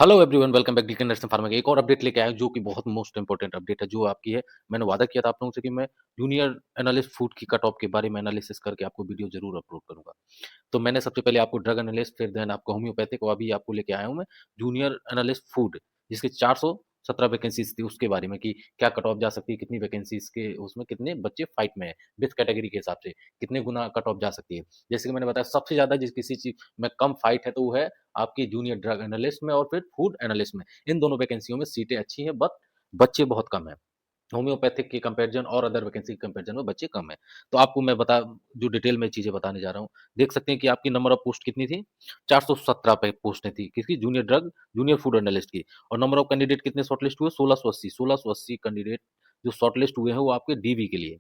Hello everyone, welcome back D nursing pharma के एक और अपडेट लेके आया हूं, जो कि बहुत मोस्ट इंपोर्टेंट अपडेट है जो आपकी है। मैंने वादा किया था आप लोगों से कि मैं जूनियर एनालिस्ट फूड की कट ऑफ के बारे में एनालिसिस करके आपको वीडियो जरूर अपलोड करूंगा। तो मैंने सबसे पहले आपको ड्रग एनालिस्ट, फिर देन आपको होम्योपैथिक, और अभी आपको लेके आया हूं मैं जूनियर एनालिस्ट फूड, जिसके 417 वैकेंसीज थी उसके बारे में कि क्या कट ऑफ जा सकती है, कितनी वैकेंसीज के उसमें कितने बच्चे फाइट में है, विथ कैटेगरी के हिसाब से कितने गुना कट ऑफ जा सकती है। जैसे कि मैंने बताया, सबसे ज्यादा जिस किसी चीज में कम फाइट है तो वो है आपकी जूनियर ड्रग एनालिस्ट में और फिर फूड एनालिस्ट में। इन दोनों वैकेंसियों में सीटें अच्छी हैं, बट बच्चे बहुत कम हैं। होम्योपैथिक के कंपैरिजन और अदर वैकेंसी के कंपैरिजन में बच्चे कम हैं। तो आपको मैं बता जो डिटेल में चीज़ें बताने जा रहा हूँ, देख सकते हैं कि आपकी नंबर ऑफ पोस्ट कितनी थी? 417 पे पोस्टें थी। किसकी? जूनियर फूड एनालिस्ट की। और नंबर ऑफ कैंडिडेट कितने शॉर्टलिस्ट हुए? 1680 कैंडिडेट जो शॉर्टलिस्ट हुए हैं वो आपके डीबी के लिए।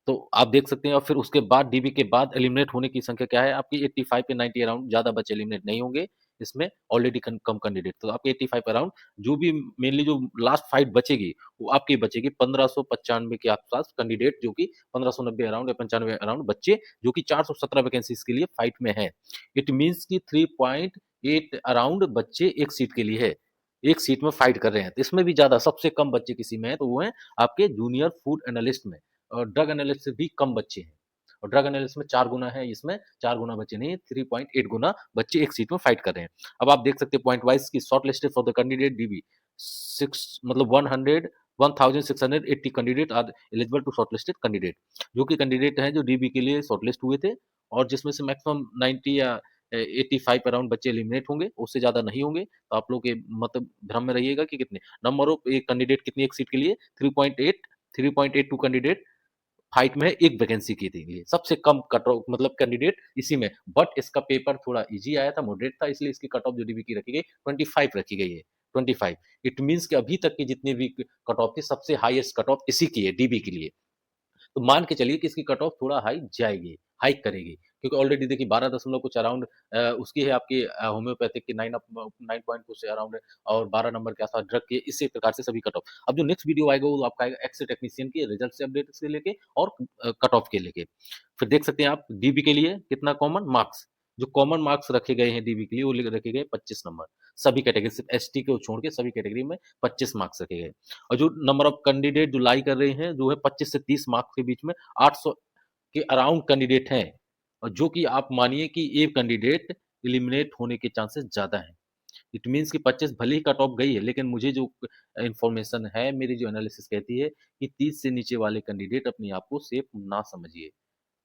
तो आप देख सकते हैं, और फिर उसके बाद डीबी के बाद एलिमिनेट होने की संख्या क्या है आपकी? 85 पे 90 अराउंड, ज्यादा बच्चे एलिमिनेट नहीं होंगे इसमें। ऑलरेडी कम कैंडिडेट, तो आपके 85 अराउंड जो भी मेनली जो लास्ट फाइट बचेगी वो आपकी बचेगी 1595 के आसपास कैंडिडेट, जो कि 1590 अराउंड या 95 अराउंड बच्चे, जो कि 417 वैकेंसीज के लिए फाइट में है। इट मीन्स की 3.8 अराउंड बच्चे एक सीट के लिए है, एक सीट में फाइट कर रहे हैं। तो इसमें भी ज्यादा सबसे कम बच्चे किसी में है तो वो है आपके जूनियर फूड एनालिस्ट में। और ड्रग एनालिस्ट से भी कम बच्चे हैं, और ड्रग एनालिस्ट में 4 गुना है, इसमें 4 गुना बच्चे नहीं, 3.8 गुना बच्चे एक सीट में फाइट कर रहे हैं। अब आप देख सकते हैं पॉइंट वाइज की short listed for the candidate DB 6 मतलब 100 1680 candidate are eligible to shortlisted candidate, जो कि कैंडिडेट हैं जो डीबी के लिए शॉर्टलिस्ट हुए थे, और जिसमें से मैक्सिमम 90 या 85 अराउंड बच्चे एलिमिनेट होंगे, उससे ज्यादा नहीं होंगे। तो आप लोग के मतलब भ्रम में रहिएगा कि कितने नंबर ऑफ एक कैंडिडेट कितनी एक सीट के लिए 3.82 कैंडिडेट फाइट में एक वैकेंसी की थी, लिए सबसे कम कट ऑफ मतलब कैंडिडेट इसी में। बट इसका पेपर थोड़ा इजी आया था, मॉडरेट था, इसलिए इसकी कट ऑफ जो डीबी की रखी गई 25 रखी गई है। 25 इट मीन्स कि अभी तक की जितनी भी कट ऑफ थी सबसे हाईएस्ट कट ऑफ इसी की है डीबी के लिए। तो मान के चलिए कि इसकी कट ऑफ थोड़ा हाई जाएगी, हाइक करेगी, क्योंकि ऑलरेडी देखिए 12 दशमलव कुछ अराउंड उसकी है आपकी होम्योपैथिक की 9 पॉइंट कुछ अराउंड है, और 12 नंबर के आसपास ड्रग की, इसी प्रकार से सभी कट ऑफ। अब जो नेक्स्ट वीडियो आएगा वो आपका आएगा एक्स टेक्नीशियन के रिजल्ट से अपडेट से लेके और कट ऑफ के लेके। फिर देख सकते हैं आप डीबी के लिए कितना कॉमन मार्क्स, जो कॉमन मार्क्स रखे गए हैं डीबी के लिए वो रखे गए 25 नंबर, सभी कैटेगरी सिर्फ एसटी को छोड़ के सभी कैटेगरी में 25 मार्क्स रखे गए। और जो नंबर ऑफ कैंडिडेट जो लाई कर रहे हैं जो है 25 से 30 मार्क्स के बीच में 800 के अराउंड कैंडिडेट हैं, और जो कि आप मानिए कि एक कैंडिडेट एलिमिनेट होने के चांसेस ज्यादा हैं। इट मीन्स कि 25 भले ही कट ऑफ गई है, लेकिन मुझे जो इंफॉर्मेशन है, मेरी जो एनालिसिस कहती है कि 30 से नीचे वाले कैंडिडेट अपने आप को सेफ ना समझिए,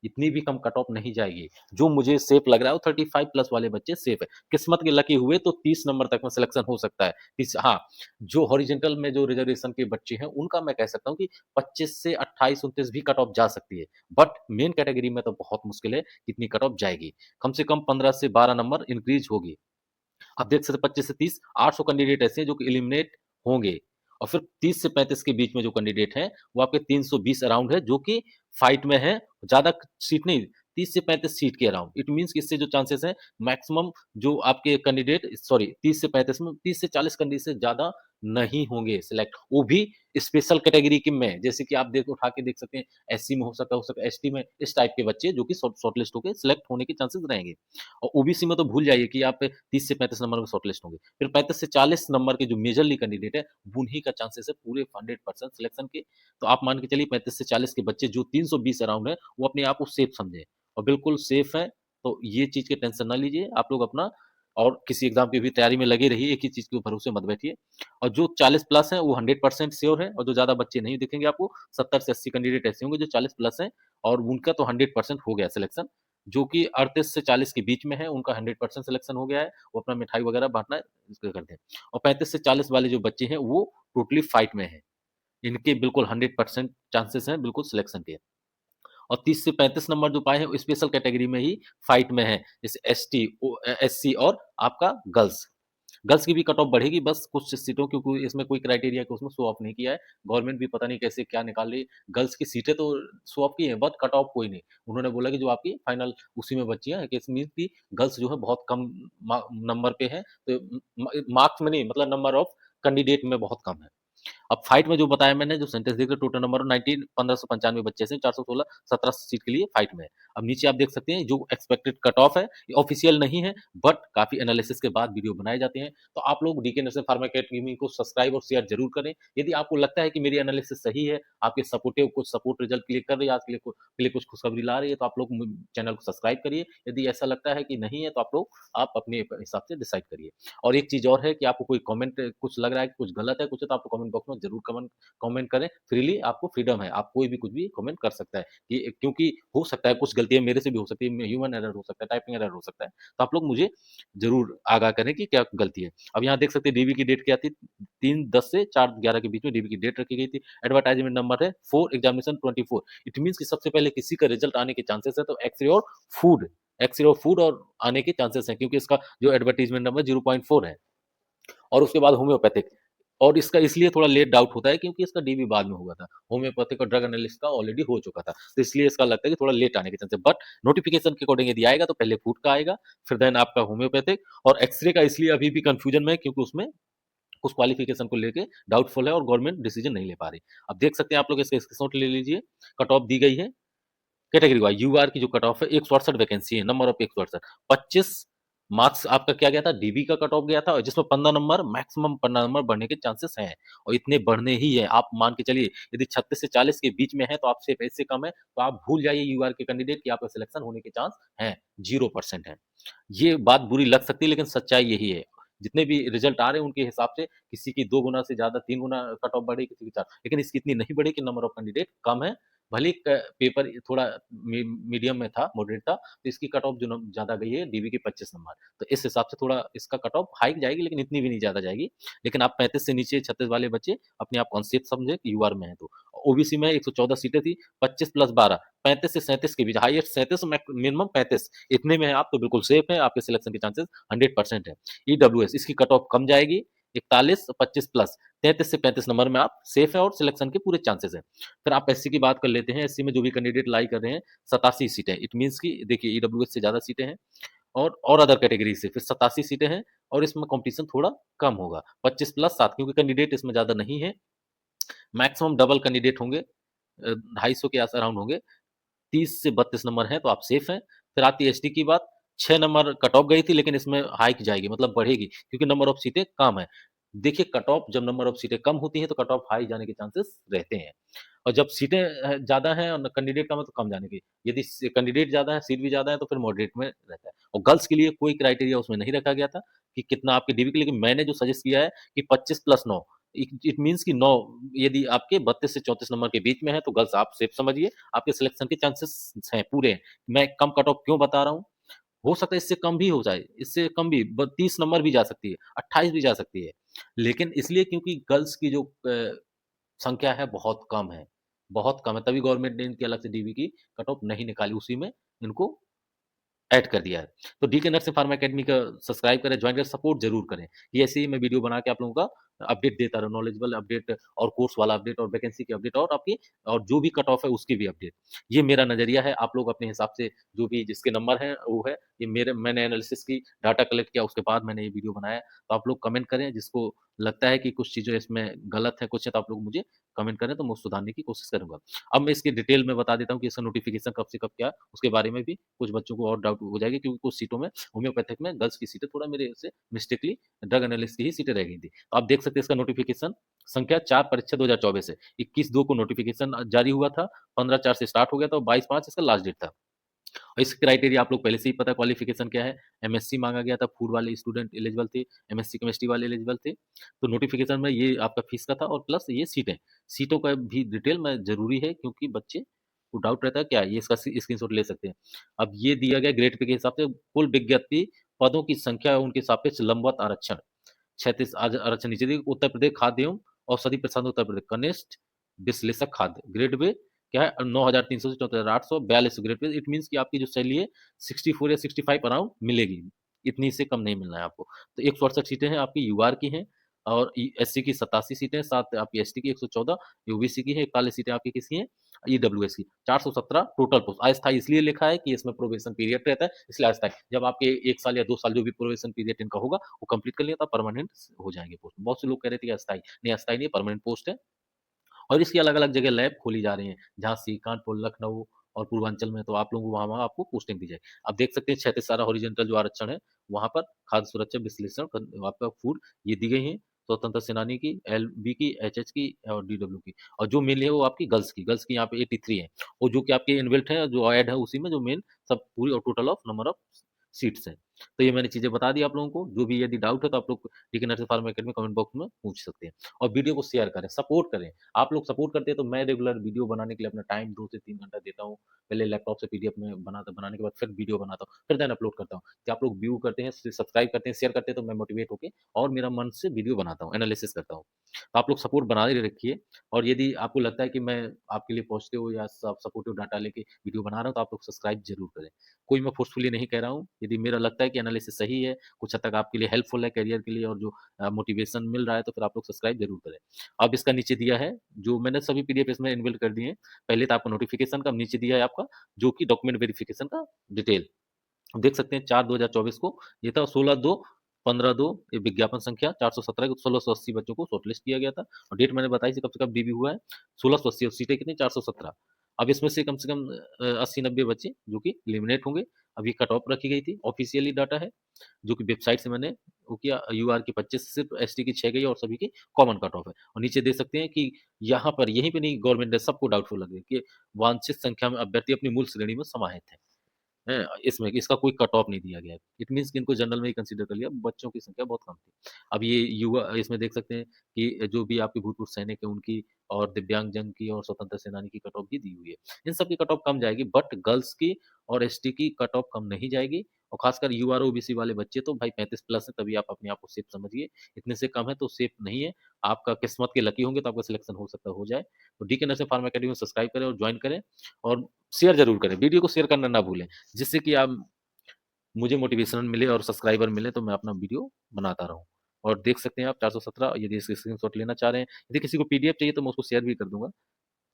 इतनी भी कम कट ऑफ नहीं जाएगी। जो मुझे सेफ लग रहा है वो 35 प्लस वाले बच्चे सेफ है। किस्मत के लकी हुए तो 30 नंबर तक में सिलेक्शन हो सकता है। हाँ, जो हॉरिजेंटल में जो रिजर्वेशन के बच्चे हैं उनका मैं कह सकता हूँ कि 25 से 28 29 भी कट ऑफ जा सकती है। बट मेन कैटेगरी में तो बहुत मुश्किल है कितनी कट ऑफ जाएगी। कम से कम 15 से 12 नंबर इंक्रीज होगी। आप देख सकते हैं 25 से 30 800 कैंडिडेट ऐसे हैं जो कि एलिमिनेट होंगे, और फिर 30 से 35 के बीच में जो कैंडिडेट हैं वो आपके 320 अराउंड है, जो कि फाइट में है। ज्यादा सीट नहीं, 30 से 35 सीट के अराउंड। इट मींस कि इससे जो चांसेस है मैक्सिमम जो आपके कैंडिडेट, सॉरी 30 से 35 में 30 से 40 कैंडिडेट से ज्यादा नहीं होंगे सिलेक्ट, वो भी स्पेशल कैटेगरी के में, जैसे कि आप देख उठा के देख सकते हैं एससी में हो सकता है एसटी में, इस टाइप के बच्चे जो कि शॉर्टलिस्ट होकर सिलेक्ट होने के चांसेस रहेंगे। और ओबीसी में तो भूल जाइए कि आप 30 से 35 नंबर में शॉर्टलिस्ट होंगे। फिर 35 से 40 नंबर के जो मेजरली कैंडिडेट है, उन्हीं का चांसेस है पूरे 100% सिलेक्शन के। तो आप मान के चलिए 35 से 40 के बच्चे जो 320 अराउंड है, वो अपने आप को सेफ समझे, और बिल्कुल सेफ है। तो ये चीज की टेंशन ना लीजिए आप लोग अपना, और किसी एग्जाम की भी तैयारी में लगे रहिए, एक ही चीज के भरोसे मत बैठिए। और जो 40 प्लस है वो 100% श्योर है, और जो ज्यादा बच्चे नहीं दिखेंगे आपको 70 से 80 कैंडिडेट ऐसे होंगे जो 40 प्लस है, और उनका तो 100% हो गया सिलेक्शन। जो कि 38 से 40 के बीच में है उनका 100% सिलेक्शन हो गया है, वो अपना मिठाई वगैरह बांटना इसको करते हैं। और 35 से 40 वाले जो बच्चे हैं वो टोटली फाइट में है, इनके बिल्कुल 100% चांसेस हैं बिल्कुल सिलेक्शन के। और 30 से 35 नंबर जो पाए हैं वो स्पेशल कैटेगरी में ही फाइट में है, जैसे एसटी, एससी और आपका गर्ल्स। गर्ल्स की भी कट ऑफ बढ़ेगी बस कुछ सीटों, क्योंकि इसमें कोई क्राइटेरिया को उसमें शो ऑफ नहीं किया है। गवर्नमेंट भी पता नहीं कैसे क्या निकाल रही है। गर्ल्स की सीटें तो शो ऑफ की है, बट कट ऑफ कोई नहीं। उन्होंने बोला कि जो आपकी फाइनल उसी में बची है, मीन की गर्ल्स जो है बहुत कम नंबर पे है, तो मार्क्स में नहीं, मतलब नंबर ऑफ कैंडिडेट में बहुत कम है। अब फाइट में जो बताया मैंने, जो सेंटेंस दिख रहे टोटल नंबर 19 1595 बच्चे से 416 17 सीट के लिए फाइट में है। अब नीचे आप देख सकते हैं जो एक्सपेक्टेड कट ऑफ है, ये ऑफिशियल नहीं है, बट काफ़ी एनालिसिस के बाद वीडियो बनाए जाते हैं। तो आप लोग डीके नर्सिंग फार्मा अकेडमी को सब्सक्राइब और शेयर ज़रूर करें। यदि आपको लगता है कि मेरी एनालिसिस सही है, आपके सपोर्टिव कुछ सपोर्ट रिजल्ट क्लिक कर रही है, आज के लिए कुछ खुशखबरी ला रही है, तो आप लोग चैनल को सब्सक्राइब करिए। यदि ऐसा लगता है कि नहीं है, तो आप अपने हिसाब से डिसाइड करिए। और एक चीज़ और है कि आपको कोई कमेंट कुछ लग रहा है कि कुछ गलत है, कुछ है, तो आप कमेंट बॉक्स में ज़रूर कमेंट करें। फ्रीली आपको फ्रीडम है, आप कोई भी कुछ भी कमेंट कर सकता है। कि क्योंकि हो सकता है कुछ गलतियाँ मेरे से भी हो सकती है, ह्यूमन एरर हो सकता है, टाइपिंग एरर हो सकता है। तो आप लोग मुझे ज़रूर आगाह करें कि क्या गलती है। अब यहाँ देख सकते हैं डीबी की डेट क्या थी, 3/10 से 4/11 के बीच में डीबी की डेट रखी गई थी। एडवर्टाइजमेंट नंबर है 4 एग्जामिनेशन 24। इट मीन्स कि सबसे पहले किसी का रिजल्ट आने के चांसेस है, तो फूड एक्स-रे और फूड और आने के चांसेस हैं, क्योंकि इसका जो एडवर्टाइजमेंट नंबर 0.4 है। और उसके बाद होम्योपैथिक, और इसका इसलिए थोड़ा लेट डाउट होता है क्योंकि इसका डीबी बाद में हुआ था। होम्योपैथिक और ड्रग एनालिस्ट का ऑलरेडी हो चुका था। तो इसलिए इसका लगता है कि थोड़ा लेट आने के चांस है। बट नोटिफ़िकेशन के अकॉर्डिंग यदि आएगा तो पहले फूड का आएगा, फिर देन आपका होम्योपैथिक, और एक्स-रे का इसलिए अभी भी कन्फ्यूजन में है क्योंकि उसमें कुछ क्वालिफिकेशन को लेके डाउटफुल है और गवर्नमेंट डिसीजन नहीं ले पा रही। अब देख सकते हैं आप लोग, इसका स्क्रीनशॉट ले लीजिए। कट ऑफ दी गई है कैटेगरी वाइज़, यूआर की जो कट ऑफ है 168 वैकेंसी है, नंबर ऑफ 168, 25 मार्क्स आपका क्या गया था, डीबी का कट ऑफ गया था, और जिसमें 15 नंबर मैक्सिमम 15 नंबर बढ़ने के चांसेस हैं, और इतने बढ़ने ही हैं। आप मान के चलिए यदि 36 से 40 के बीच में है तो आपसे पैसे कम है, तो आप भूल जाइए यूआर के कैंडिडेट कि आपका सिलेक्शन होने के चांस हैं, 0% है। ये बात बुरी लग सकती है लेकिन सच्चाई यही है। जितने भी रिजल्ट आ रहे हैं उनके हिसाब से किसी की 2 गुना से ज़्यादा 3 गुना कट ऑफ बढ़ी, किसी की 4, लेकिन इसकी इतनी नहीं बढ़ी कि नंबर ऑफ कैंडिडेट कम है। भले ही क पेपर थोड़ा मीडियम में था, मॉडरेट था, तो इसकी कट ऑफ जो ज़्यादा गई है डीबी के 25 नंबर। तो इस हिसाब से थोड़ा इसका कट ऑफ हाइक जाएगी, लेकिन इतनी भी नहीं ज़्यादा जाएगी। लेकिन आप 35 से नीचे 36 वाले बच्चे अपने आप कॉन्शियस समझें कि यूआर में है तो। ओबीसी में 114 सीटें थी, 25 प्लस 12, 35 से 37 के बीच, हाईएस्ट 37, मिनिमम 35, इतने में है आप तो बिल्कुल सेफ हैं, आपके सिलेक्शन के चांसेस 100% है। ईडब्ल्यूएस इसकी कट ऑफ कम जाएगी, 41, 25 प्लस, 33 से 35 नंबर में आप सेफ हैं और सिलेक्शन के पूरे चांसेस हैं। फिर आप एससी की बात कर लेते हैं। एससी में जो भी कैंडिडेट लाई कर रहे हैं, 87 सीटें, इट मीन्स कि देखिए ईडब्ल्यूएस से ज़्यादा सीटें हैं, और अदर कैटेगरी से फिर 87 सीटें हैं, और इसमें कॉम्पिटिशन थोड़ा कम होगा, 25 प्लस 7, क्योंकि कैंडिडेट इसमें ज़्यादा नहीं है। मैक्सिमम डबल कैंडिडेट होंगे, 250 के आस अराउंड होंगे। 30 से 32 नंबर हैं तो आप सेफ हैं। फिर आती है एसटी की बात, 6 नंबर कट ऑफ गई थी, लेकिन इसमें हाइक जाएगी, मतलब बढ़ेगी, क्योंकि नंबर ऑफ सीटें कम है। देखिए कट ऑफ जब नंबर ऑफ सीटें कम होती हैं तो कट ऑफ हाई जाने के चांसेस रहते हैं, और जब सीटें ज़्यादा हैं और कैंडिडेट कम है तो कम जाने की। यदि कैंडिडेट ज़्यादा है, सीट भी ज़्यादा है, तो फिर मॉडरेट में रहता है। और गर्ल्स के लिए कोई क्राइटेरिया उसमें नहीं रखा गया था कि कितना आपके डीबी के, लेकिन मैंने जो सजेस्ट किया है कि 25 प्लस 9, इट मीन्स कि 9, यदि आपके 32 से 34 नंबर के बीच में है तो गर्ल्स आप सेफ समझिए, आपके सिलेक्शन के चांसेस हैं पूरे हैं। मैं कम कट ऑफ क्यों बता रहा हूँ? हो सकता है इससे कम भी हो जाए, इससे कम भी 30 नंबर भी जा सकती है, 28 भी जा सकती है। लेकिन इसलिए क्योंकि गर्ल्स की जो संख्या है बहुत कम है, तभी गवर्नमेंट ने इनकी अलग से डीबी की कट ऑफ नहीं निकाली, उसी में इनको ऐड कर दिया है। तो डीके नर्सिंग फार्मा अकेडमी का सब्सक्राइब करें, जॉइन करें, सपोर्ट ज़रूर करें। ये ऐसे ही मैं वीडियो बना के आप लोगों का अपडेट देता रहूँ, नॉलेजेबल अपडेट और कोर्स वाला अपडेट और वैकेंसी की अपडेट और आपकी और जो भी कट ऑफ है उसकी भी अपडेट। ये मेरा नज़रिया है, आप लोग अपने हिसाब से जो भी जिसके नंबर हैं वो है। ये मैंने एनालिसिस की, डाटा कलेक्ट किया, उसके बाद मैंने ये वीडियो बनाया। तो आप लोग कमेंट करें, जिसको लगता है कि कुछ चीज़ें इसमें गलत है, कुछ है, तो आप लोग मुझे कमेंट करें, तो मैं सुधारने की कोशिश करूँगा। अब मैं इसकी डिटेल में बता देता हूँ कि इसका नोटिफ़िकेशन कब से कब क्या, उसके बारे में भी कुछ बच्चों को और डाउट हो जाएगी, क्योंकि कुछ सीटों में होम्योपैथिक में गर्ल्स की सीटें थोड़ा मेरे से मिस्टेकली ड्रग एनालिस्ट की ही सीटें रह गई थी। तो आप देख सकते हैं इसका नोटिफ़िकेशन संख्या 4 परीक्षा 2024 है। 21/2 को नोटिफ़िकेशन जारी हुआ था, 15/4 से स्टार्ट हो गया था और 22/5 इसका लास्ट डेट था। और इसकी क्राइटेरिया आप लोग पहले से ही पता है, क्वालिफ़िकेशन क्या है, एमएससी माँगा गया था, फूड वाले स्टूडेंट एलिजिबल थे, एमएससी केमिस्ट्री वाले एलिजिबल थे। तो नोटिफ़िकेशन में ये आपका फीस का था और प्लस ये सीटें। सीटों का भी डिटेल में ज़रूरी है, क्योंकि बच्चे को डाउट रहता है क्या ये इसका स्क्रीनशॉट ले सकते हैं। अब ये दिया गया ग्रेड पे के हिसाब से कुल विज्ञप्ति पदों की संख्या उनके सापेक्ष लंबवत आरक्षण। 36 आरक्षण नीचे दी, उत्तर प्रदेश खाद्य एवं औषधि प्रसाद उत्तर प्रदेश कनिष्ठ विश्लेषक खाद्य ग्रेड पे क्या है, 9,300 से 14,842 ग्रेड पे। इट मीन्स कि आपकी जो सैलरी है 64 या 65 अराउंड मिलेगी, इतनी से कम नहीं मिलना है आपको। तो 168 सीटें हैं आपकी यूआर की हैं, और एससी की 87 सीटें, 7 आपकी एसटी की 114, ओबीसी की है 41 सीटें आपकी किसकी हैं? ईडब्ल्यूएस की। 417 टोटल पोस्ट। अस्थायी इसलिए लिखा है कि इसमें प्रोबेशन पीरियड रहता है, इसलिए अस्थायी। जब आपके 1 साल या 2 साल जो भी प्रोबेशन पीरियड इनका होगा, वो कंप्लीट कर लिया, तब परमानेंट हो जाएँगे पोस्ट। बहुत से लोग कह रहे थे कि अस्थायी, नहीं अस्थायी नहीं है, परमानेंट पोस्ट है। और इसकी अलग-अलग जगह लैब खोली जा रही हैं, झांसी, कानपुर, लखनऊ और पूर्वांचल में, तो आप लोग वहाँ-वहाँ आपको पोस्टिंग दी जाएगी। आप देख सकते हैं 36 सारा हॉरिज़ॉन्टल जो आरक्षण है, वहाँ पर खाद्य सुरक्षा विश्लेषण आपका फूड ये दी गई हैं, स्वतंत्रता सेनानी की, एलबी की, एचएच की और डीडब्ल्यू की। और जो मेनली है वो आपकी गर्ल्स की यहाँ पे 83 है, और जो कि आपके इनबिल्ट है, जो ऐड है उसी में जो मेन सब पूरी और total of number of seats हैं। तो ये मैंने चीज़ें बता दी आप लोगों को, जो भी यदि डाउट है तो आप लोग DK nursing pharma academy comment box में पूछ सकते हैं। और वीडियो को शेयर करें, सपोर्ट करें। आप लोग सपोर्ट करते हैं तो मैं रेगुलर वीडियो बनाने के लिए अपना टाइम 2 से 3 घंटा देता हूँ। पहले लैपटॉप से पीडीएफ में बनाने के बाद फिर वीडियो बनाता हूँ, फिर देन अपलोड करता हूँ। कि आप लोग व्यू करते हैं, सब्सक्राइब करते हैं, शेयर करते हैं, तो मैं मोटिवेट होके और मेरा मन से वीडियो बनाता हूँ, एनालिसिस करता हूँ। तो आप लोग सपोर्ट बनाए रखिए, और यदि आपको लगता है कि मैं आपके लिए पॉजिटिव या सपोर्टिव डाटा लेके वीडियो बना रहा हूँ, तो आप लोग सब्सक्राइब ज़रूर करें। कोई मैं फोर्सफुली नहीं कह रहा हूँ, यदि मेरा लगता है कि एनालिसिस सही है, कुछ हद तक आपके लिए हेल्पफुल है करियर के लिए, और जो मोटिवेशन मिल रहा है, तो फिर आप लोग सब्सक्राइब ज़रूर करें। अब इसका नीचे दिया है, जो मैंने सभी पीडीएफ इसमें इनबिल्ट कर दिए हैं। पहले था आपका नोटिफ़िकेशन का, अब नीचे दिया है आपका जो कि डॉक्यूमेंट वेरिफिकेशन का डिटेल। देख सकते हैं 4/2024 को ये था, 16/2, 15/2 ये विज्ञापन संख्या 417 को 1680 बच्चों को शॉर्टलिस्ट किया गया था, और डेट मैंने बताई थी कब से कब डीबी हुआ है, 1680, और सीटें कितनी 417। अब इसमें से कम 80-90 बच्चे जो कि एलिमिनेट होंगे। अभी कट ऑफ रखी गई थी, ऑफिशियली डाटा है, जो कि वेबसाइट से मैंने वो किया। यूआर की 25 सिर्फ एसटी की 6 गई, और सभी की कॉमन कट ऑफ है। और नीचे देख सकते हैं कि यहाँ पर यहीं पे नहीं, गवर्नमेंट ने सबको डाउटफुल लग रही है कि वांछित संख्या में अभ्यर्थी अपनी मूल श्रेणी में समाहित है। हैं? इसमें इसका कोई कट ऑफ नहीं दिया गया है। इट मीन्स कि इनको जनरल में ही कंसीडर कर लिया, बच्चों की संख्या बहुत कम थी। अब ये युवा इसमें देख सकते हैं कि जो भी आपके भूतपूर्व सैनिक हैं उनकी, और दिव्यांगजन की और स्वतंत्रता सेनानी की कट ऑफ भी दी हुई है। इन सब की कट ऑफ कम जाएगी, बट गर्ल्स की और एसटी की कट ऑफ कम नहीं जाएगी, और खासकर यूआर ओबीसी वाले बच्चे तो भाई 35 प्लस है, तभी आप अपने आप को सेफ समझिए। इतने से कम है तो सेफ नहीं है। आपका किस्मत के लकी होंगे तो आपका सिलेक्शन हो सकता है हो जाए। तो डीके नर्सिंग फार्मा अकेडमी में सब्सक्राइब करें और जॉइन करें, और शेयर ज़रूर करें। वीडियो को शेयर करना ना भूलें। जिससे कि आप मुझे मोटिवेशन मिले और सब्सक्राइबर मिले, तो मैं अपना वीडियो बनाता रहूँ। और देख सकते हैं आप 417, यदि इसके स्क्रीनशॉट लेना चाह रहे हैं, यदि किसी को पीडीएफ चाहिए तो मैं उसको शेयर भी कर दूँगा।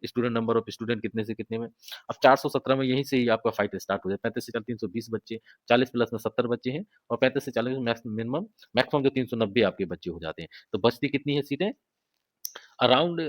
स्टूडेंट नंबर ऑफ स्टूडेंट कितने से कितने में। अब 417 में यहीं से ही आपका फाइट स्टार्ट हो जाए। 35 से 320 बच्चे, 40 प्लस में 70 बच्चे हैं, और 35 से 40 में मैक्सिमम जो 390 आपके बच्चे हो जाते हैं। तो बचती कितनी है सीटें? अराउंड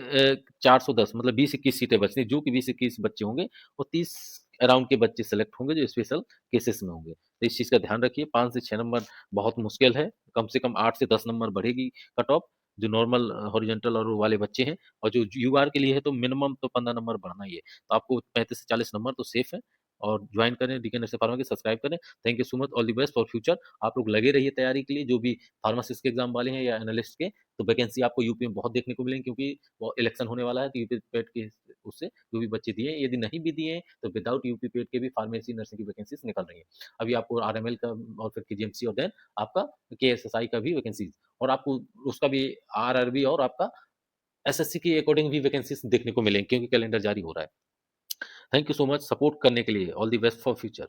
410, मतलब 20-21 सीटें बचती हैं, जो कि 20-21 बच्चे होंगे, और 30 अराउंड के बच्चे सेलेक्ट होंगे जो स्पेशल केसेस में होंगे। तो इस चीज़ का ध्यान रखिए, 5 से 6 नंबर बहुत मुश्किल है, कम से कम 8 से 10 नंबर बढ़ेगी कट ऑफ, जो नॉर्मल हॉरिजॉन्टल और वो वाले बच्चे हैं, और जो यूआर के लिए है तो मिनिमम तो 15 नंबर बढ़ना ही है। तो आपको 35 से 40 नंबर तो सेफ है, और जॉइन करें डीके नर्सिंग फार्मा के, सब्सक्राइब करें। Thank you so much, all the best for future. आप लोग लगे रहिए तैयारी के लिए, जो भी फार्मासिस्ट के एग्ज़ाम वाले हैं या एनालिस्ट के, तो वैकेंसी आपको यूपी में बहुत देखने को मिलेंगी, क्योंकि वो इलेक्शन होने वाला है, तो यूपी पेट के उससे जो भी बच्चे दिए हैं, यदि नहीं भी दिए हैं तो विदाउट यूपी पेट के भी फार्मेसी नर्सिंग की वैकेंसीज निकल रही हैं। अभी आपको आरएमएल का, और फिर केजीएमसी, और देन आपका केएसएसआई का भी वैकेंसीज, और आपको उसका भी आरआरबी, और आपका एसएससी के अकॉर्डिंग भी वैकेंसीज देखने को मिलेंगी, क्योंकि कैलेंडर जारी हो रहा है। Thank you so much support करने के लिए। All the best for future.